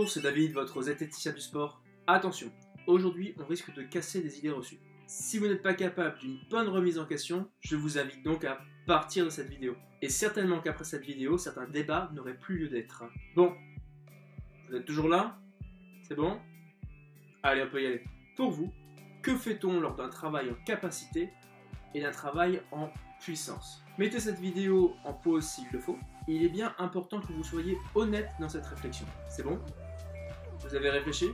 Bonjour, c'est David, votre zététicien du sport. Attention, aujourd'hui on risque de casser des idées reçues. Si vous n'êtes pas capable d'une bonne remise en question, je vous invite donc à partir de cette vidéo. Et certainement qu'après cette vidéo, certains débats n'auraient plus lieu d'être. Bon, vous êtes toujours là? C'est bon? Allez, on peut y aller. Pour vous, que fait-on lors d'un travail en capacité et d'un travail en puissance? Mettez cette vidéo en pause s'il le faut. Il est bien important que vous soyez honnête dans cette réflexion. C'est bon? Vous avez réfléchi?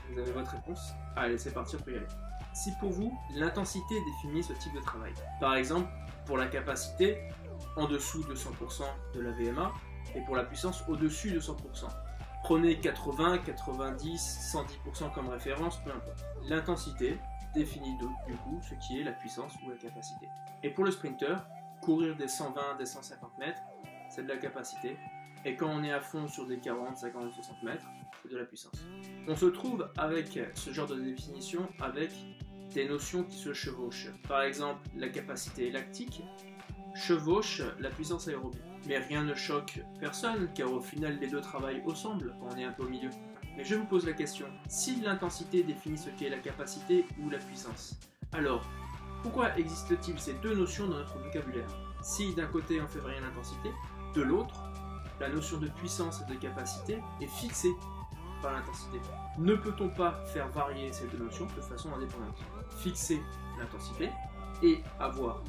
Vous avez votre réponse? Allez, c'est parti, on peut y aller. Si pour vous, l'intensité définit ce type de travail, par exemple, pour la capacité, en dessous de 100% de la VMA, et pour la puissance, au-dessus de 100%. Prenez 80, 90, 110% comme référence, peu importe. L'intensité définit du coup ce qui est la puissance ou la capacité. Et pour le sprinter, courir des 120, des 150 mètres, c'est de la capacité. Et quand on est à fond sur des 40, 50, 60 mètres, c'est de la puissance. On se trouve avec ce genre de définition avec des notions qui se chevauchent. Par exemple, la capacité lactique chevauche la puissance aérobie. Mais rien ne choque personne, car au final les deux travaillent ensemble quand on est un peu au milieu. Mais je vous pose la question, si l'intensité définit ce qu'est la capacité ou la puissance, alors pourquoi existe-t-il ces deux notions dans notre vocabulaire? Si d'un côté on fait varier l'intensité, de l'autre, la notion de puissance et de capacité est fixée par l'intensité. Ne peut-on pas faire varier ces deux notions de façon indépendante? Fixer l'intensité et avoir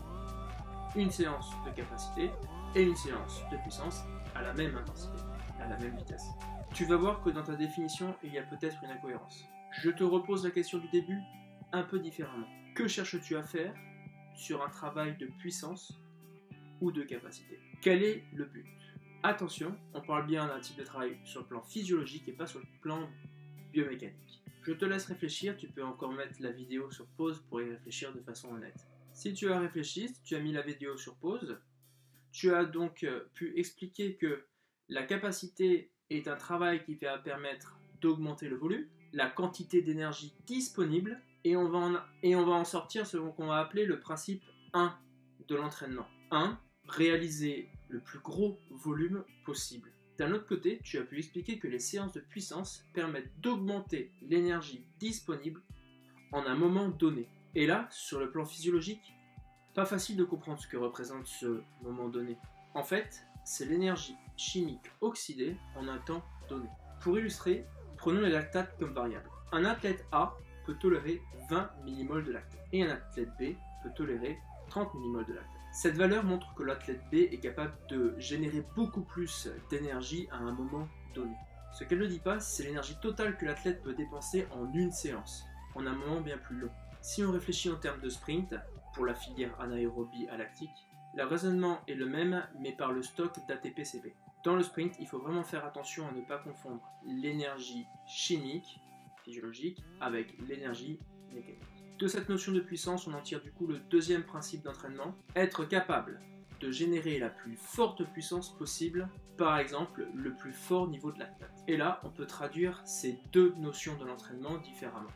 une séance de capacité et une séance de puissance à la même intensité, à la même vitesse. Tu vas voir que dans ta définition, il y a peut-être une incohérence. Je te repose la question du début un peu différemment. Que cherches-tu à faire sur un travail de puissance ou de capacité? Quel est le but? Attention, on parle bien d'un type de travail sur le plan physiologique et pas sur le plan biomécanique. Je te laisse réfléchir, tu peux encore mettre la vidéo sur pause pour y réfléchir de façon honnête. Si tu as réfléchi, si tu as mis la vidéo sur pause, tu as donc pu expliquer que la capacité est un travail qui va permettre d'augmenter le volume, la quantité d'énergie disponible, et on va en sortir ce qu'on va appeler le principe 1 de l'entraînement. 1. Réaliser le plus gros volume possible. D'un autre côté, tu as pu expliquer que les séances de puissance permettent d'augmenter l'énergie disponible en un moment donné. Et là, sur le plan physiologique, pas facile de comprendre ce que représente ce moment donné. En fait, c'est l'énergie chimique oxydée en un temps donné. Pour illustrer, prenons les lactates comme variable. Un athlète A peut tolérer 20 mmol de lactate et un athlète B peut tolérer 30 mmol de lactate. Cette valeur montre que l'athlète B est capable de générer beaucoup plus d'énergie à un moment donné. Ce qu'elle ne dit pas, c'est l'énergie totale que l'athlète peut dépenser en une séance, en un moment bien plus long. Si on réfléchit en termes de sprint, pour la filière anaérobie à lactique, le raisonnement est le même, mais par le stock d'ATP-CP. Dans le sprint, il faut vraiment faire attention à ne pas confondre l'énergie chimique, physiologique, avec l'énergie mécanique. De cette notion de puissance, on en tire du coup le deuxième principe d'entraînement, être capable de générer la plus forte puissance possible, par exemple le plus fort niveau de lactate. Et là, on peut traduire ces deux notions de l'entraînement différemment.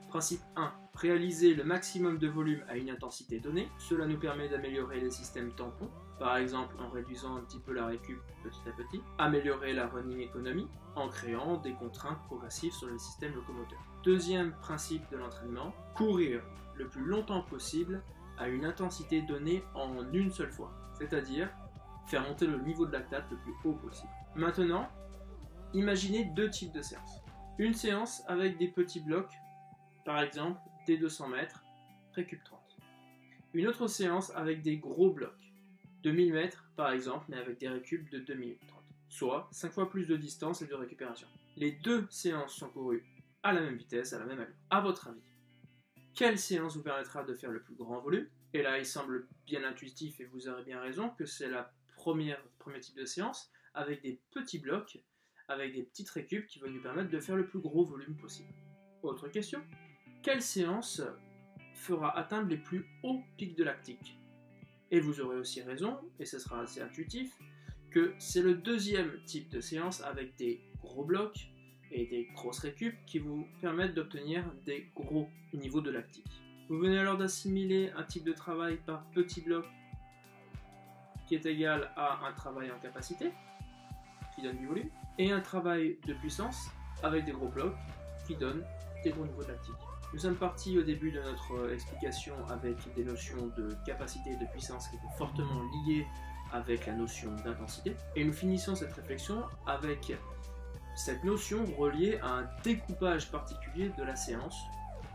Principe 1. Réaliser le maximum de volume à une intensité donnée. Cela nous permet d'améliorer les systèmes tampons, par exemple en réduisant un petit peu la récup petit à petit. Améliorer la running economy en créant des contraintes progressives sur les systèmes locomoteurs. Deuxième principe de l'entraînement, courir le plus longtemps possible à une intensité donnée en une seule fois. C'est-à-dire faire monter le niveau de lactate le plus haut possible. Maintenant, imaginez deux types de séances. Une séance avec des petits blocs, par exemple, des 200 mètres, récup 30. Une autre séance avec des gros blocs, de 1000 mètres par exemple, mais avec des récup de 2 minutes 30. Soit 5 fois plus de distance et de récupération. Les deux séances sont courues à la même vitesse, à la même allure. À votre avis, quelle séance vous permettra de faire le plus grand volume? Et là, il semble bien intuitif, et vous aurez bien raison, que c'est le premier type de séance, avec des petits blocs, avec des petites récup qui vont nous permettre de faire le plus gros volume possible. Autre question? Quelle séance fera atteindre les plus hauts pics de lactique? Et vous aurez aussi raison, et ce sera assez intuitif, que c'est le deuxième type de séance avec des gros blocs et des grosses récup qui vous permettent d'obtenir des gros niveaux de lactique. Vous venez alors d'assimiler un type de travail par petit bloc qui est égal à un travail en capacité, qui donne du volume, et un travail de puissance avec des gros blocs qui donnent des gros niveaux de lactique. Nous sommes partis au début de notre explication avec des notions de capacité et de puissance qui étaient fortement liées avec la notion d'intensité, et nous finissons cette réflexion avec cette notion reliée à un découpage particulier de la séance,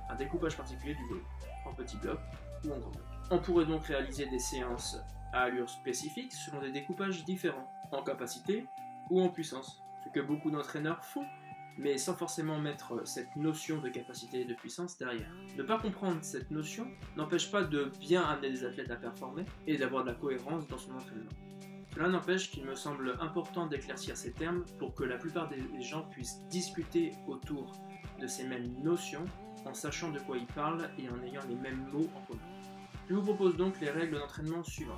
un découpage particulier du volume, en petits blocs ou en grands blocs. On pourrait donc réaliser des séances à allure spécifique selon des découpages différents, en capacité ou en puissance, ce que beaucoup d'entraîneurs font, mais sans forcément mettre cette notion de capacité et de puissance derrière. Ne pas comprendre cette notion n'empêche pas de bien amener des athlètes à performer et d'avoir de la cohérence dans son entraînement. Cela n'empêche qu'il me semble important d'éclaircir ces termes pour que la plupart des gens puissent discuter autour de ces mêmes notions en sachant de quoi ils parlent et en ayant les mêmes mots en commun. Je vous propose donc les règles d'entraînement suivantes.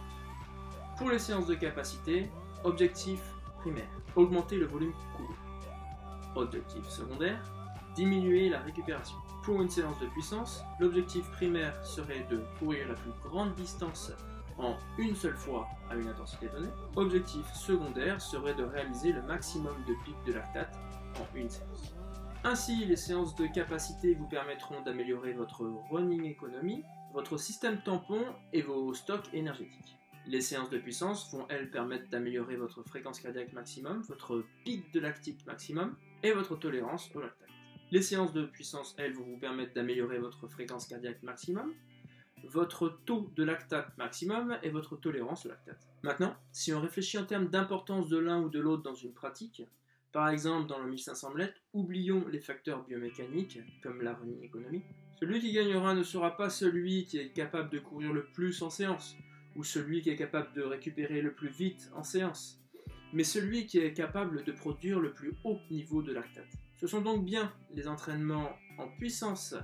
Pour les séances de capacité, objectif primaire, augmenter le volume court. Objectif secondaire, diminuer la récupération. Pour une séance de puissance, l'objectif primaire serait de courir la plus grande distance en une seule fois à une intensité donnée. Objectif secondaire serait de réaliser le maximum de pics de lactate en une séance. Ainsi, les séances de capacité vous permettront d'améliorer votre running economy, votre système tampon et vos stocks énergétiques. Les séances de puissance vont, elles, permettre d'améliorer votre fréquence cardiaque maximum, votre pic de lactique maximum et votre tolérance au lactate. Les séances de puissance, elles, vont vous permettre d'améliorer votre fréquence cardiaque maximum, votre taux de lactate maximum et votre tolérance au lactate. Maintenant, si on réfléchit en termes d'importance de l'un ou de l'autre dans une pratique, par exemple dans le 1500 mètres, oublions les facteurs biomécaniques comme la running economy. Celui qui gagnera ne sera pas celui qui est capable de courir le plus en séance, ou celui qui est capable de récupérer le plus vite en séance, mais celui qui est capable de produire le plus haut niveau de lactate. Ce sont donc bien les entraînements en puissance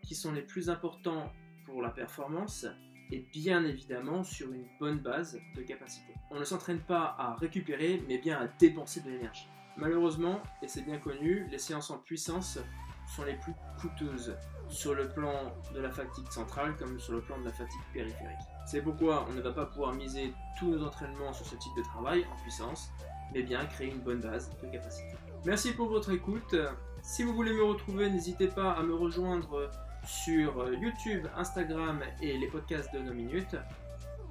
qui sont les plus importants pour la performance, et bien évidemment sur une bonne base de capacité. On ne s'entraîne pas à récupérer, mais bien à dépenser de l'énergie. Malheureusement, et c'est bien connu, les séances en puissance sont les plus coûteuses sur le plan de la fatigue centrale comme sur le plan de la fatigue périphérique. C'est pourquoi on ne va pas pouvoir miser tous nos entraînements sur ce type de travail en puissance, mais bien créer une bonne base de capacité. Merci pour votre écoute. Si vous voulez me retrouver, n'hésitez pas à me rejoindre sur YouTube, Instagram et les podcasts de nos minutes.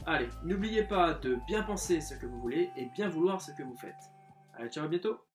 Allez, n'oubliez pas de bien penser ce que vous voulez et bien vouloir ce que vous faites. Allez, ciao, à bientôt!